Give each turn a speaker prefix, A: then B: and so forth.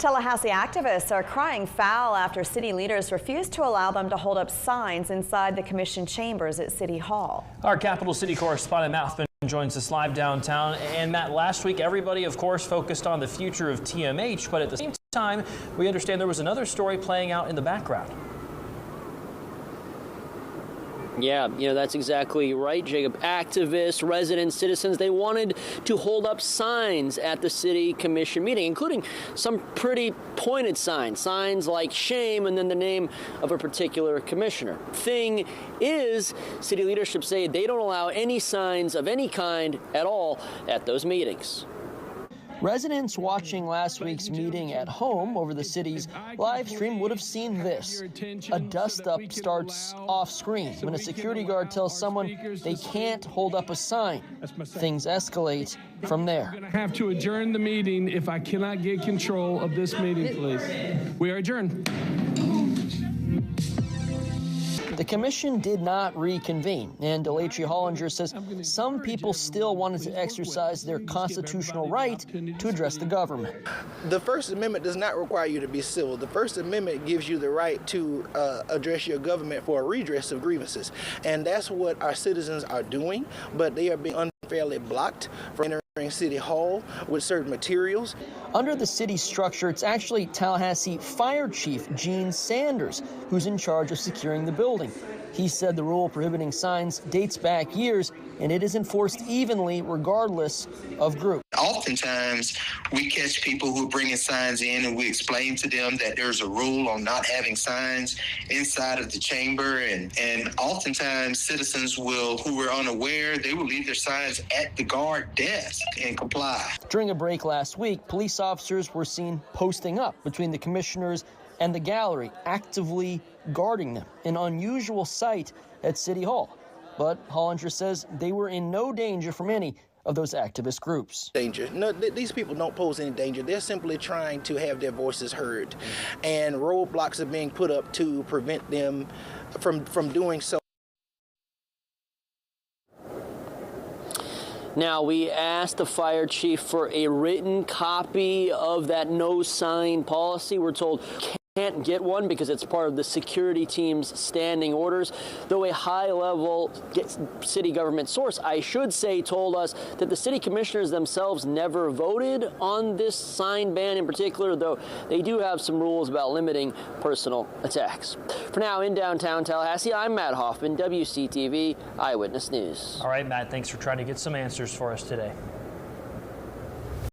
A: Tallahassee activists are crying foul after city leaders refuse to allow them to hold up signs inside the commission chambers at City Hall. Our Capital City correspondent Matt Hoffman joins us live downtown. And Matt, last week everybody of course focused on the future of TMH, but at the same time we understand there was another story playing out in the background.
B: Yeah, that's exactly right, Jacob. Activists, residents, citizens, they wanted to hold up signs at the city commission meeting, including some pretty pointed signs like shame and then the name of a particular commissioner. Thing is, city leadership say they don't allow any signs of any kind at all at those meetings. Residents watching last week's meeting at home over the city's live stream would have seen this. A dust-up starts off-screen when a security guard tells someone they can't hold up a sign. Things escalate from there.
C: I'm going to have to adjourn the meeting if I cannot get control of this meeting, please. We are adjourned.
B: The commission did not reconvene, and Delatri Hollinger says some people still wanted to exercise their constitutional right to address the government.
D: The First Amendment does not require you to be civil. The First Amendment gives you the right to address your government for a redress of grievances, and that's what our citizens are doing, but they are being unfairly blocked from entering City Hall with certain materials.
B: Under the city structure, it's actually Tallahassee Fire Chief Gene Sanders who's in charge of securing the building. He said the rule prohibiting signs dates back years, and it is enforced evenly regardless of group.
E: Oftentimes, we catch people who are bringing signs in, and we explain to them that there's a rule on not having signs inside of the chamber, and oftentimes citizens who are unaware, they will leave their signs at the guard desk and comply.
B: During a break last week, police officers were seen posting up between the commissioners and the gallery, actively guarding them, an unusual sight at City Hall. But Hollinger says they were in no danger from any of those activist groups.
D: Danger. No, these people don't pose any danger. They're simply trying to have their voices heard. And roadblocks are being put up to prevent them from doing so.
B: Now, we asked the fire chief for a written copy of that no sign policy. We're told can't get one because it's part of the security team's standing orders, though a high-level city government source, I should say, told us that the city commissioners themselves never voted on this sign ban in particular, though they do have some rules about limiting personal attacks. For now, in downtown Tallahassee, I'm Matt Hoffman, WCTV Eyewitness News.
A: All right, Matt, thanks for trying to get some answers for us today.